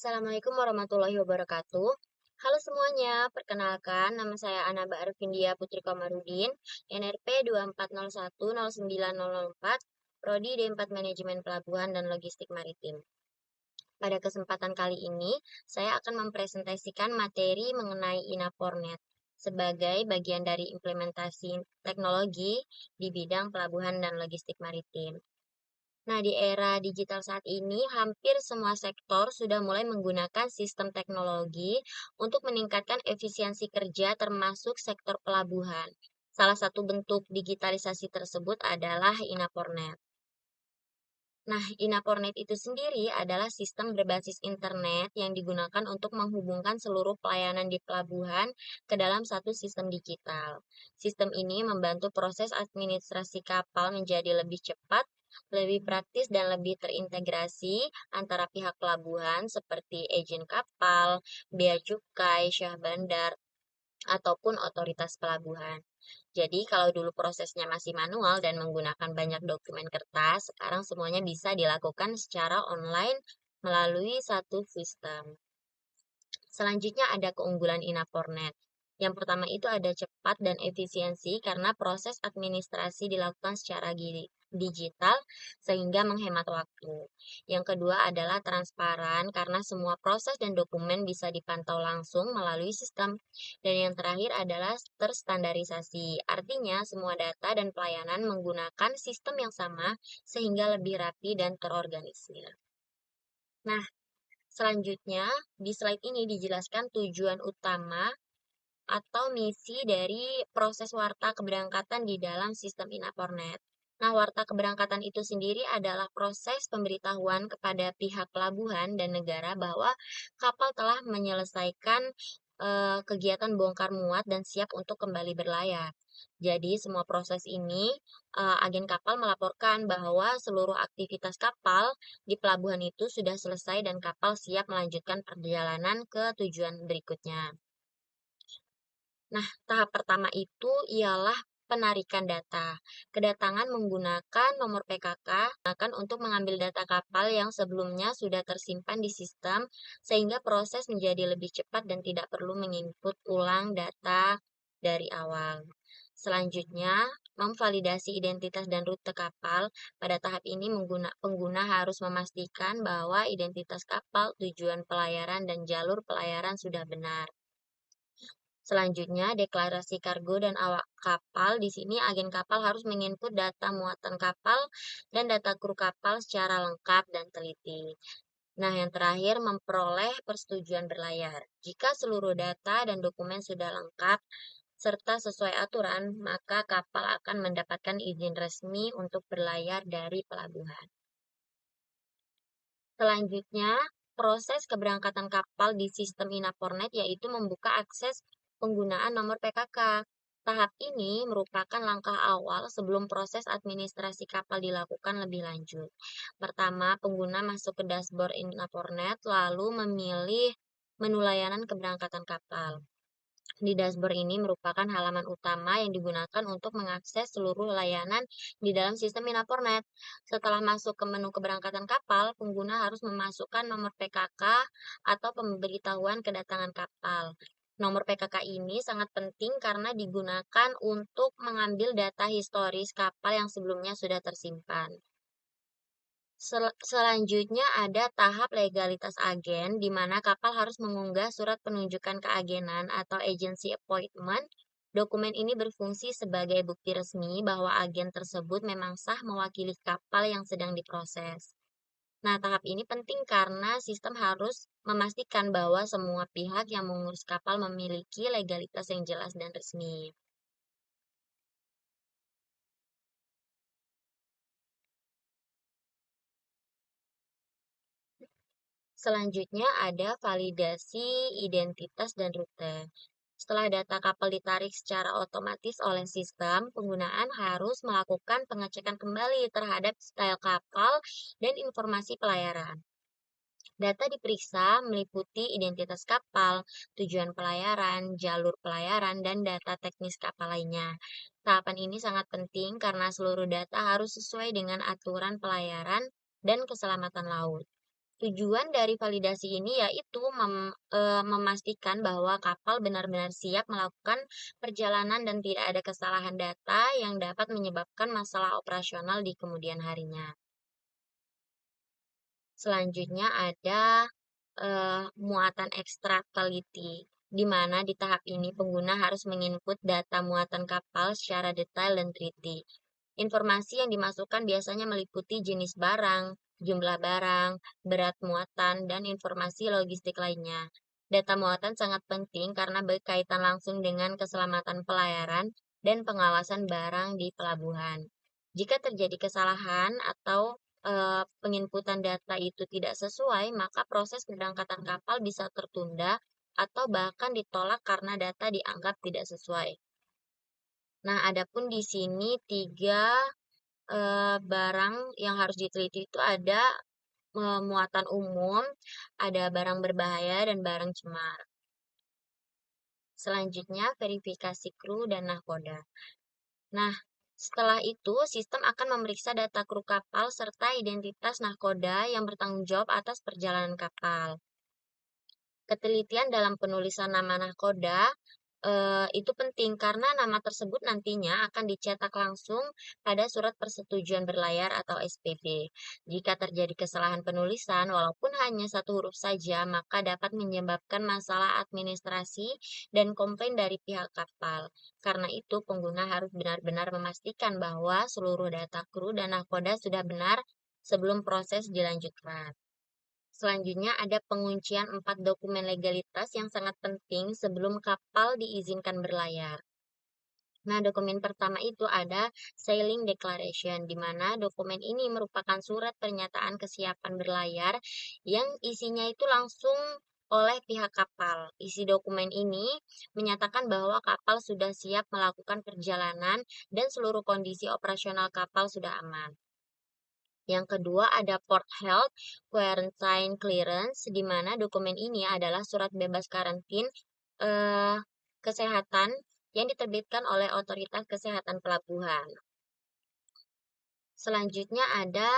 Assalamualaikum warahmatullahi wabarakatuh. Halo semuanya, perkenalkan nama saya Anaba Arvindia Putri Komarudin, NRP 24010904, Prodi D4 Manajemen Pelabuhan dan Logistik Maritim. Pada kesempatan kali ini, saya akan mempresentasikan materi mengenai Inapornet sebagai bagian dari implementasi teknologi di bidang pelabuhan dan logistik maritim. Nah, di era digital saat ini, hampir semua sektor sudah mulai menggunakan sistem teknologi untuk meningkatkan efisiensi kerja, termasuk sektor pelabuhan. Salah satu bentuk digitalisasi tersebut adalah Inapornet. Nah, Inapornet itu sendiri adalah sistem berbasis internet yang digunakan untuk menghubungkan seluruh pelayanan di pelabuhan ke dalam satu sistem digital. Sistem ini membantu proses administrasi kapal menjadi lebih cepat, lebih praktis, dan lebih terintegrasi antara pihak pelabuhan seperti agen kapal, bea cukai, syah bandar, ataupun otoritas pelabuhan. Jadi kalau dulu prosesnya masih manual dan menggunakan banyak dokumen kertas, sekarang semuanya bisa dilakukan secara online melalui satu sistem. Selanjutnya ada keunggulan Inapornet. Yang pertama itu ada cepat dan efisiensi karena proses administrasi dilakukan secara digital sehingga menghemat waktu. Yang kedua adalah transparan karena semua proses dan dokumen bisa dipantau langsung melalui sistem. Dan yang terakhir adalah terstandarisasi. Artinya semua data dan pelayanan menggunakan sistem yang sama sehingga lebih rapi dan terorganisir. Nah, selanjutnya, di slide ini dijelaskan tujuan utama atau misi dari proses warta keberangkatan di dalam sistem Inapornet. Nah, warta keberangkatan itu sendiri adalah proses pemberitahuan kepada pihak pelabuhan dan negara bahwa kapal telah menyelesaikan kegiatan bongkar muat dan siap untuk kembali berlayar. Jadi, semua proses ini, agen kapal melaporkan bahwa seluruh aktivitas kapal di pelabuhan itu sudah selesai dan kapal siap melanjutkan perjalanan ke tujuan berikutnya. Nah, tahap pertama itu ialah penarikan data. Kedatangan menggunakan nomor PKK akan untuk mengambil data kapal yang sebelumnya sudah tersimpan di sistem sehingga proses menjadi lebih cepat dan tidak perlu menginput ulang data dari awal. Selanjutnya, memvalidasi identitas dan rute kapal. Pada tahap ini pengguna harus memastikan bahwa identitas kapal, tujuan pelayaran, dan jalur pelayaran sudah benar. Selanjutnya, deklarasi kargo dan awak kapal. Di sini agen kapal harus menginput data muatan kapal dan data kru kapal secara lengkap dan teliti. Nah, yang terakhir, memperoleh persetujuan berlayar. Jika seluruh data dan dokumen sudah lengkap serta sesuai aturan, maka kapal akan mendapatkan izin resmi untuk berlayar dari pelabuhan. Selanjutnya, proses keberangkatan kapal di sistem Inapornet yaitu membuka akses penggunaan nomor PKK. Tahap ini merupakan langkah awal sebelum proses administrasi kapal dilakukan lebih lanjut. Pertama, pengguna masuk ke dashboard Inapornet lalu memilih menu layanan keberangkatan kapal. Di dashboard ini merupakan halaman utama yang digunakan untuk mengakses seluruh layanan di dalam sistem Inapornet. Setelah masuk ke menu keberangkatan kapal, pengguna harus memasukkan nomor PKK atau pemberitahuan kedatangan kapal. Nomor PKK ini sangat penting karena digunakan untuk mengambil data historis kapal yang sebelumnya sudah tersimpan. Selanjutnya ada tahap legalitas agen, di mana kapal harus mengunggah surat penunjukan keagenan atau agency appointment. Dokumen ini berfungsi sebagai bukti resmi bahwa agen tersebut memang sah mewakili kapal yang sedang diproses. Nah, tahap ini penting karena sistem harus memastikan bahwa semua pihak yang mengurus kapal memiliki legalitas yang jelas dan resmi. Selanjutnya ada validasi identitas dan rute. Setelah data kapal ditarik secara otomatis oleh sistem, penggunaan harus melakukan pengecekan kembali terhadap style kapal dan informasi pelayaran. Data diperiksa meliputi identitas kapal, tujuan pelayaran, jalur pelayaran, dan data teknis kapal lainnya. Tahapan ini sangat penting karena seluruh data harus sesuai dengan aturan pelayaran dan keselamatan laut. Tujuan dari validasi ini yaitu memastikan bahwa kapal benar-benar siap melakukan perjalanan dan tidak ada kesalahan data yang dapat menyebabkan masalah operasional di kemudian harinya. Selanjutnya ada muatan ekstra teliti, di mana di tahap ini pengguna harus menginput data muatan kapal secara detail dan teliti. Informasi yang dimasukkan biasanya meliputi jenis barang, jumlah barang, berat muatan, dan informasi logistik lainnya. Data muatan sangat penting karena berkaitan langsung dengan keselamatan pelayaran dan pengawasan barang di pelabuhan. Jika terjadi kesalahan atau penginputan data itu tidak sesuai, maka proses keberangkatan kapal bisa tertunda atau bahkan ditolak karena data dianggap tidak sesuai. Nah, adapun di sini tiga barang yang harus diteliti itu ada muatan umum, ada barang berbahaya, dan barang cemar. Selanjutnya, verifikasi kru dan nahkoda. Nah, setelah itu, sistem akan memeriksa data kru kapal serta identitas nahkoda yang bertanggung jawab atas perjalanan kapal. Ketelitian dalam penulisan nama nahkoda itu penting karena nama tersebut nantinya akan dicetak langsung pada surat persetujuan berlayar atau SPB. Jika terjadi kesalahan penulisan, walaupun hanya satu huruf saja, maka dapat menyebabkan masalah administrasi dan komplain dari pihak kapal. Karena itu, pengguna harus benar-benar memastikan bahwa seluruh data kru dan nahkoda sudah benar sebelum proses dilanjutkan. Selanjutnya ada penguncian 4 dokumen legalitas yang sangat penting sebelum kapal diizinkan berlayar. Nah, dokumen pertama itu ada Sailing Declaration, di mana dokumen ini merupakan surat pernyataan kesiapan berlayar yang isinya itu langsung oleh pihak kapal. Isi dokumen ini menyatakan bahwa kapal sudah siap melakukan perjalanan dan seluruh kondisi operasional kapal sudah aman. Yang kedua ada Port Health Quarantine Clearance, di mana dokumen ini adalah surat bebas karantin kesehatan yang diterbitkan oleh Otoritas Kesehatan Pelabuhan. Selanjutnya ada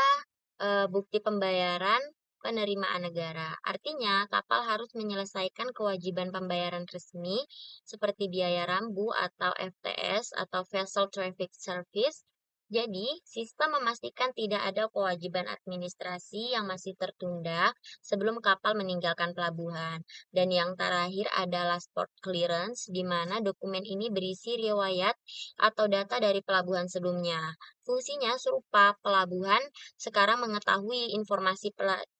bukti pembayaran penerimaan negara. Artinya, kapal harus menyelesaikan kewajiban pembayaran resmi seperti biaya rambu atau FTS atau Vessel Traffic Service. Jadi, sistem memastikan tidak ada kewajiban administrasi yang masih tertunda sebelum kapal meninggalkan pelabuhan. Dan yang terakhir adalah Port Clearance, di mana dokumen ini berisi riwayat atau data dari pelabuhan sebelumnya. Fungsinya serupa pelabuhan sekarang mengetahui informasi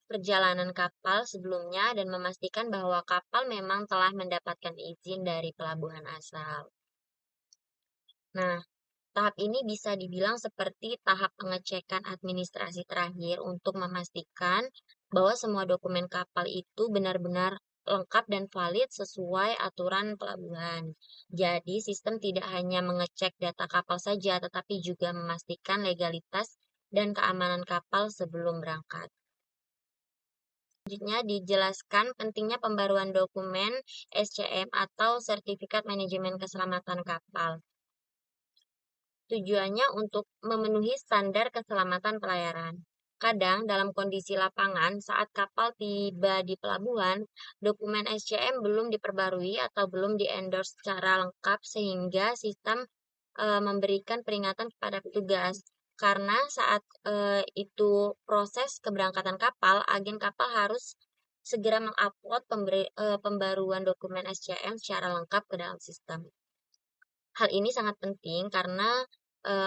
perjalanan kapal sebelumnya dan memastikan bahwa kapal memang telah mendapatkan izin dari pelabuhan asal. Nah, tahap ini bisa dibilang seperti tahap pengecekan administrasi terakhir untuk memastikan bahwa semua dokumen kapal itu benar-benar lengkap dan valid sesuai aturan pelabuhan. Jadi, sistem tidak hanya mengecek data kapal saja, tetapi juga memastikan legalitas dan keamanan kapal sebelum berangkat. Selanjutnya dijelaskan pentingnya pembaruan dokumen SCM atau Sertifikat Manajemen Keselamatan Kapal. Tujuannya untuk memenuhi standar keselamatan pelayaran. Kadang dalam kondisi lapangan, saat kapal tiba di pelabuhan, dokumen SCM belum diperbarui atau belum di-endorse secara lengkap sehingga sistem memberikan peringatan kepada petugas. Karena saat itu proses keberangkatan kapal, agen kapal harus segera mengupload pembaruan dokumen SCM secara lengkap ke dalam sistem. Hal ini sangat penting karena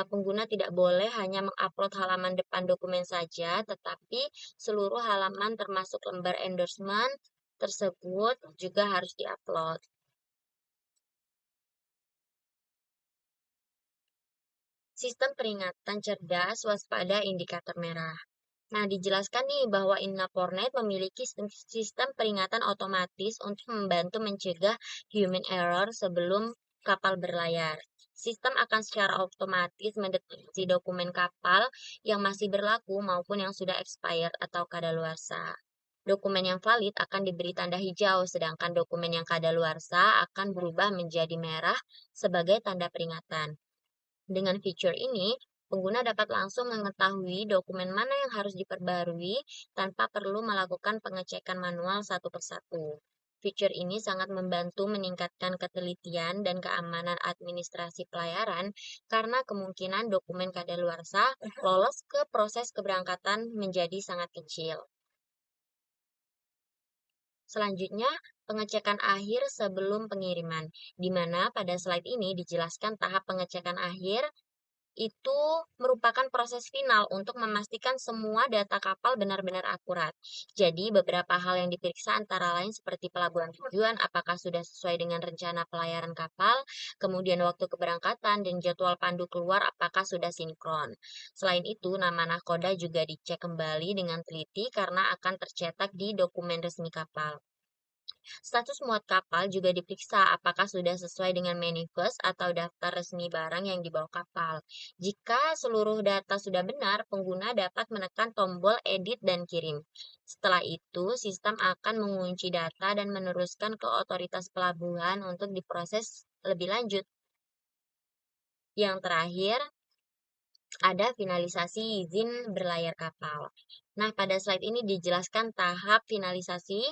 pengguna tidak boleh hanya mengupload halaman depan dokumen saja, tetapi seluruh halaman termasuk lembar endorsement tersebut juga harus diupload. Sistem peringatan cerdas waspada indikator merah. Nah, dijelaskan nih bahwa Inapornet memiliki sistem peringatan otomatis untuk membantu mencegah human error sebelum kapal berlayar. Sistem akan secara otomatis mendeteksi dokumen kapal yang masih berlaku maupun yang sudah expired atau kadaluarsa. Dokumen yang valid akan diberi tanda hijau, sedangkan dokumen yang kadaluarsa akan berubah menjadi merah sebagai tanda peringatan. Dengan fitur ini, Pengguna dapat langsung mengetahui dokumen mana yang harus diperbarui tanpa perlu melakukan pengecekan manual satu persatu. Fitur ini sangat membantu meningkatkan ketelitian dan keamanan administrasi pelayaran karena kemungkinan dokumen kadaluarsa lolos ke proses keberangkatan menjadi sangat kecil. Selanjutnya, pengecekan akhir sebelum pengiriman, di mana pada slide ini dijelaskan tahap pengecekan akhir itu merupakan proses final untuk memastikan semua data kapal benar-benar akurat. Jadi, beberapa hal yang diperiksa antara lain seperti pelabuhan tujuan, apakah sudah sesuai dengan rencana pelayaran kapal, kemudian waktu keberangkatan, dan jadwal pandu keluar apakah sudah sinkron. Selain itu, nama nahkoda juga dicek kembali dengan teliti karena akan tercetak di dokumen resmi kapal. Status muat kapal juga diperiksa apakah sudah sesuai dengan manifest atau daftar resmi barang yang dibawa kapal. Jika seluruh data sudah benar, pengguna dapat menekan tombol edit dan kirim. Setelah itu, sistem akan mengunci data dan meneruskan ke otoritas pelabuhan untuk diproses lebih lanjut. Yang terakhir, ada finalisasi izin berlayar kapal. Nah, pada slide ini dijelaskan tahap finalisasi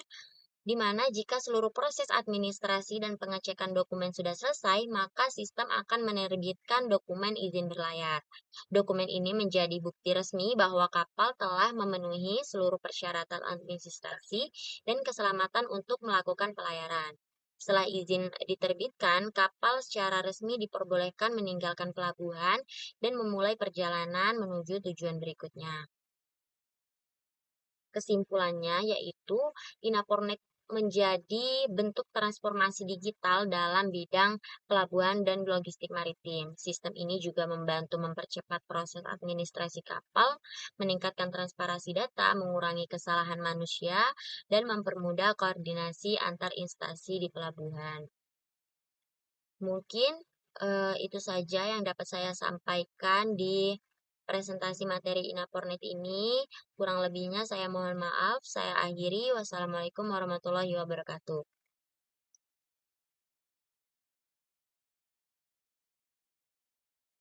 di mana jika seluruh proses administrasi dan pengecekan dokumen sudah selesai, maka sistem akan menerbitkan dokumen izin berlayar. Dokumen ini menjadi bukti resmi bahwa kapal telah memenuhi seluruh persyaratan administrasi dan keselamatan untuk melakukan pelayaran. Setelah izin diterbitkan, kapal secara resmi diperbolehkan meninggalkan pelabuhan dan memulai perjalanan menuju tujuan berikutnya. Kesimpulannya yaitu Inapornet menjadi bentuk transformasi digital dalam bidang pelabuhan dan logistik maritim. Sistem ini juga membantu mempercepat proses administrasi kapal, meningkatkan transparansi data, mengurangi kesalahan manusia, dan mempermudah koordinasi antar instansi di pelabuhan. Mungkin itu saja yang dapat saya sampaikan di presentasi materi Inapornet ini. Kurang lebihnya saya mohon maaf. Saya akhiri. Wassalamualaikum warahmatullahi wabarakatuh.